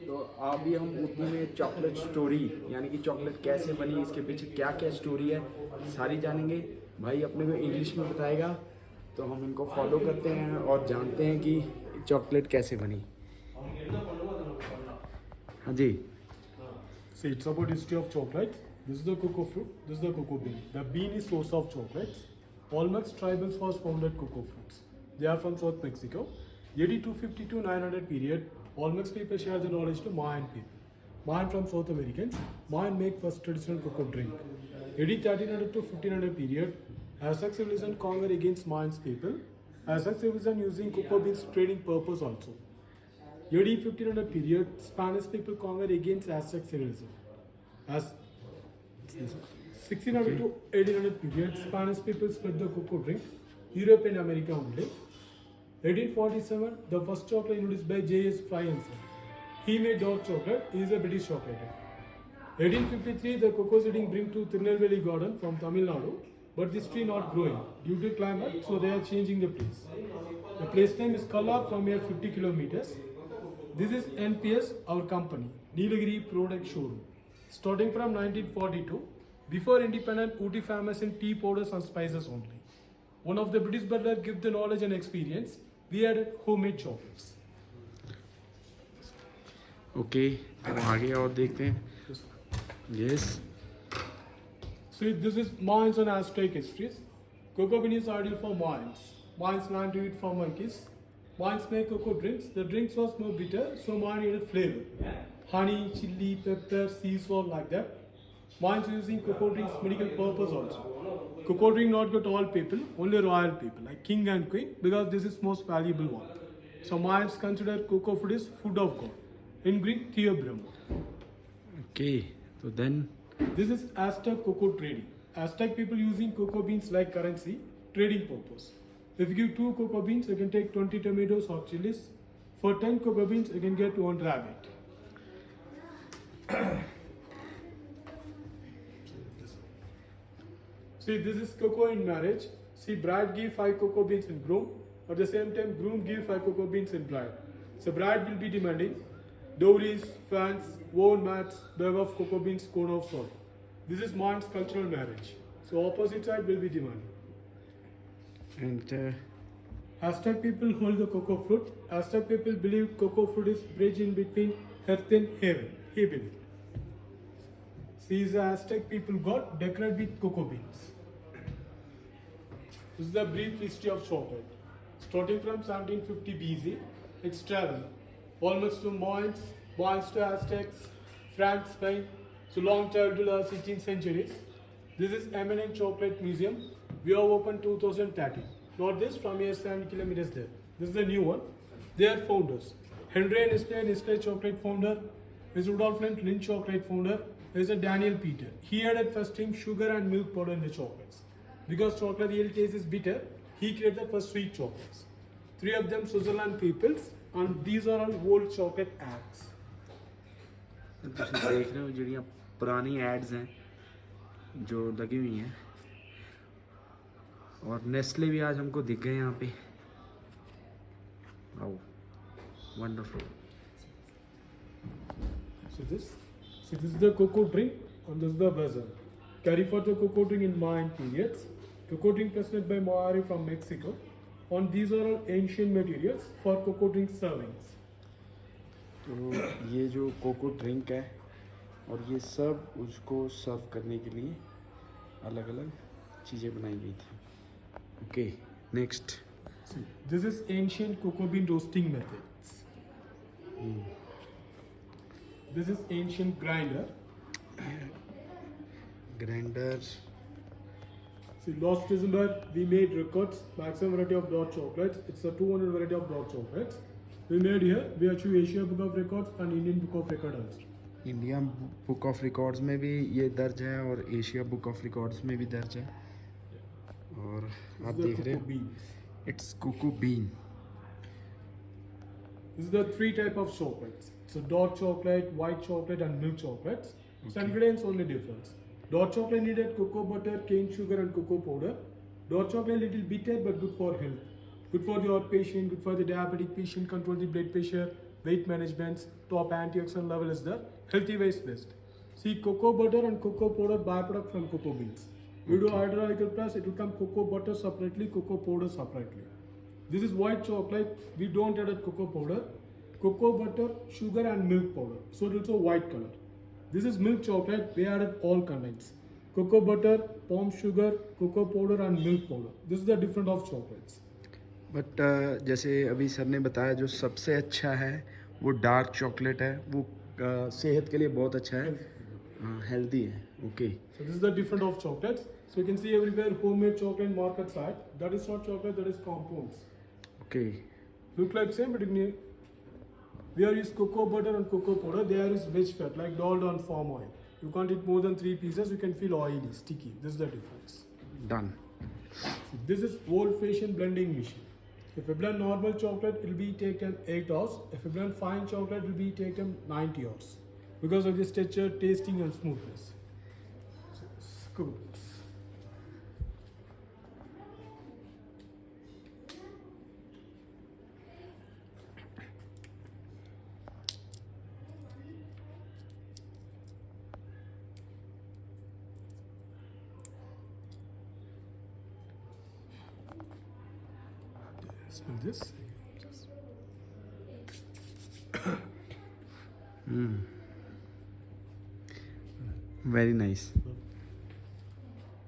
तो अभी हम ऊटी में चॉकलेट स्टोरी यानी कि चॉकलेट कैसे बनी, इसके पीछे क्या क्या स्टोरी है, सारी जानेंगे। भाई अपने को इंग्लिश में बताएगा, तो हम इनको फॉलो करते हैं और जानते हैं कि चॉकलेट कैसे बनी। हाँ जी। See, it's about history of chocolate. This is the cocoa fruit. This is the cocoa bean. The bean is source of chocolates. Olmecs tribals first founded cocoa fruits. They are from South Mexico. AD 250 to 900 period, Olmecs people share the knowledge to Mayan people. Mayan from South Americans. Mayan make first traditional cocoa drink. AD 1300 to 1500 period, Aztec civilization conquer against Mayans people. Aztec civilization using cocoa beans trading purpose also. AD 1500 period, Spanish people conquered against Aztec civilization. As 1600 to 1800 period, Spanish people spread the cocoa drink, Europe and America only. 1847, the first chocolate introduced by J.S. Fry and Son. He made dark chocolate. He is a British chocolate. 1853, the cocoa seeding bring to Tirunelveli garden from Tamil Nadu, but this tree not growing due to climate, so they are changing the place. The place name is Kalla from here 50 kilometers. This is NPS, our company, Nilagiri Product Showroom. Starting from 1942, before independent, Ooty famous in tea powders and spices only. One of the British butler give the knowledge and experience. We had homemade chocolates. Okay, अब आगे और देखते हैं। Yes. See, this is Mayans and Aztec histories. Cocoa bean is ideal for Mayans. Mayans learned to eat from monkeys. Mayans make cocoa drinks. The drinks was more bitter, so Mayan needed flavor. Honey, chili, pepper, sea salt like that. Mayans using cocoa drinks medical purpose also. Cocoa drink not good to all people, only royal people like king and queen, because this is most valuable one. So Mayans consider cocoa food is food of God. In Greek, Theobrahma. Okay, तो then This is Aztec cocoa trading. Aztec people using cocoa beans like currency, trading purpose. If you give 2 cocoa beans, you can take 20 tomatoes or chilies. For 10 cocoa beans, you can get 1 rabbit. See, this is cocoa in marriage. See, bride give 5 cocoa beans in groom. At the same time, groom give 5 cocoa beans in bride. So bride will be demanding dowries, fans, woven mats, bag of cocoa beans, cone of salt. This is man's cultural marriage. So opposite side will be demanding. And Aztec people hold the cocoa fruit. Aztec people believe cocoa fruit is bridge in between earth and heaven. He believed. These Aztec people got decorated with cocoa beans. This is the brief history of chocolate. Starting from 1750 BC, it's traveled almost to Mayans, Mayans to Aztecs, France, Spain. So long travel to the 16th centuries. This is eminent chocolate museum. We have opened 2013. Not this, from here 7 kilometers there. This is the new one. They are founders. Henry Nestle chocolate founder. Is Rudolf Lynch chocolate founder. There is a Daniel Peter. He added first time sugar and milk powder in the chocolates. Because chocolate real taste is bitter, he created the first sweet chocolates. 3 of them Switzerland peoples, and these are all old chocolate ads. ਤੁਸੀਂ ਦੇਖ ਰਹੇ ਹੋ ਜਿਹੜੀਆਂ ਪੁਰਾਣੀ ads हैं जो लगी हुई हैं, और नेस्ले भी आज हमको दिख गए यहाँ पे। Wow, wonderful. So this is the cocoa drink, and this is the vessel. Carry for the cocoa drink in Mayan periods. Cocoa drink presented by Moari from Mexico. And these are all ancient materials for cocoa drink servings. तो ये जो cocoa drink है और ये सब उसको सर्व करने के लिए अलग अलग चीज़ें बनाई गई थी। Okay, next. See, this is ancient cocoa bean roasting methods. This is ancient grinder. Grinder. See, last December we made records, maximum variety of dark chocolates. It's a 200 variety of dark chocolates. We made here. We achieved Asia Book of Records and Indian Book of Records also. India book of records में भी ये दर्ज है और Asia book of records में भी दर्ज है। और आप देख रहे हैं it's cocoa bean. This is the 3 type of chocolates. So dark chocolate, white chocolate, and milk chocolates. So ingredients only difference. Dark chocolate needed cocoa butter, cane sugar, and cocoa powder. Dark chocolate little bitter but good for health. Good for the heart patient, good for the diabetic patient, control the blood pressure, weight management, top antioxidant level is there, healthy waste best. See, cocoa butter and cocoa powder byproduct from cocoa beans. We do hydraulical press, it will come cocoa butter separately, cocoa powder separately. This is white chocolate, we don't add cocoa powder, cocoa butter, sugar and milk powder. So it also white color. This is milk chocolate, we added all contents. Cocoa butter, palm sugar, cocoa powder and milk powder. This is the difference of chocolates. But जैसे अभी sir ने बताया जो सबसे अच्छा है वो dark chocolate है, वो सेहत के लिए बहुत अच्छा है, हेल्दी है. Okay. So this is the difference of chocolates. So you can see everywhere homemade chocolate market side. That is not chocolate, that is compounds. Okay. Look like same, but we are use cocoa butter and cocoa powder. They are use veg fat like dalda and palm oil. You can't eat more than 3 pieces. You can feel oily, sticky. This is the difference. Done. So this is old-fashioned blending machine. If you blend normal chocolate, it will be taken 8 hours. If you blend fine chocolate, it will be taken 90 hours because of the texture, tasting, and smoothness. So, scoop. Smell this. Very nice.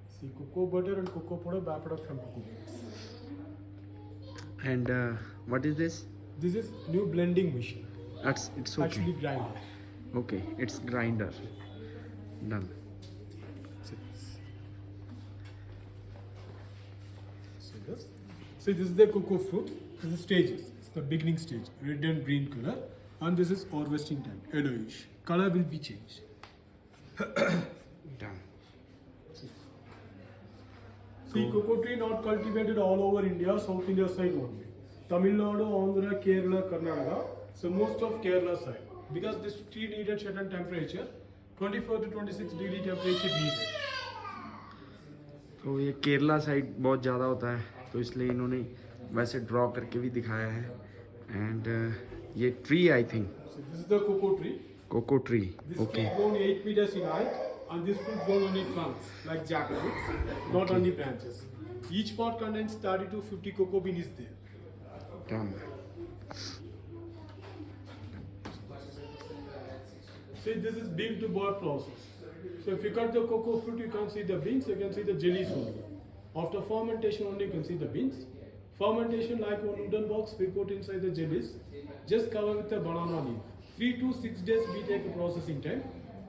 See, cocoa butter and cocoa powder byproduct from cocoa beans. And what is this? This is new blending machine. It's okay. Actually grinder. Okay, it's grinder. Done. See, this is the cocoa fruit. This is stages. It's the beginning stage, red and green color, and this is harvesting time, yellowish. Color will be changed. Done. See, cocoa tree not cultivated all over India, South India side only. Tamil Nadu, Andhra, Kerala, Karnataka. So most of Kerala side, because this tree needed certain temperature, 24 to 26 degree temperature needed. तो ये Kerala side बहुत ज़्यादा होता है, तो इसलिए इन्होंने वैसे ड्रॉ करके भी दिखाया है. एंड ये tree I think So this is the cocoa tree. Cocoa tree. This okay. tree grown 8 meters in height, and this fruit grown on its trunks like jackfruits, not on the branches. Each pot contains 30 to 50 cocoa beans is there. Done. See, this is bean to bar process. So if you cut the cocoa fruit, you can't see the beans, you can see the jellies only. After fermentation only you can see the beans. Fermentation like one wooden box, we put inside the jellies. Just cover with a banana leaf. 3 to 6 days we take a processing time.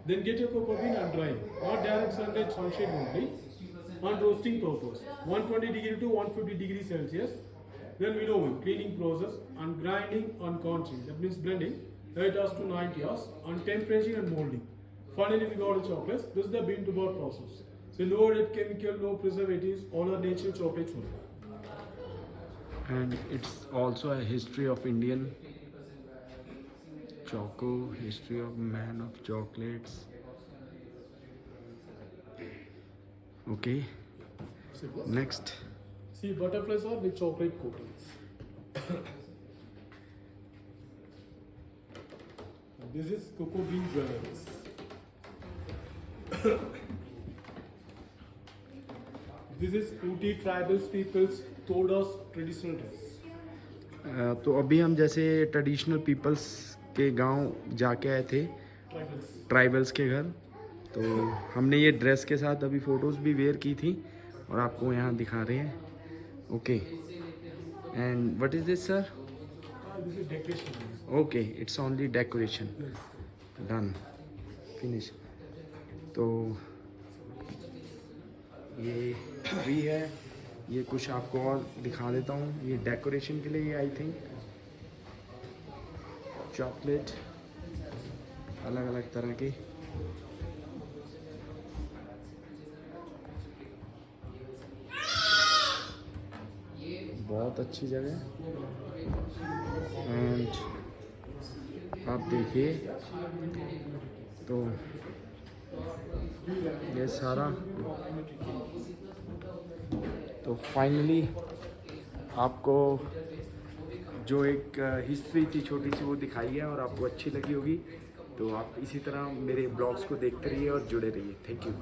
Then get your cocoa bean and dry. Not direct sunlight, sunshade only. And roasting purpose. 120 degree to 150 degree Celsius. Then winnowing, cleaning process, and grinding and conching. That means blending. 8 hours to 90 hours. And temperature and molding. Finally we got the chocolates. This is the bean to bar process. So no added chemical, no preservatives, all are natural chocolates only. And it's also a history of Indian choco, history of man of chocolates. Okay. See this? Next. See, butterflies are with chocolate coatings. And this is cocoa bean jewelries. This is Ooty tribal people's Toda's traditional dress. तो अभी हम जैसे traditional peoples के गांव जाके आए थे, Tribals. Tribals के घर, तो हमने ये ड्रेस के साथ अभी फ़ोटोज़ भी वेयर की थी और आपको यहाँ दिखा रहे हैं. Okay. And what is this sir? This is decoration. Okay, it's only decoration. Done. Finish. तो ये ट्री है, ये कुछ आपको और दिखा देता हूँ. ये डेकोरेशन के लिए आई थिंक चॉकलेट अलग अलग तरह के. बहुत अच्छी जगह. एंड आप देखिए तो ये सारा. तो फाइनली आपको जो एक हिस्ट्री थी छोटी सी वो दिखाई है और आपको अच्छी लगी होगी। तो आप इसी तरह मेरे ब्लॉग्स को देखते रहिए और जुड़े रहिए। Thank you.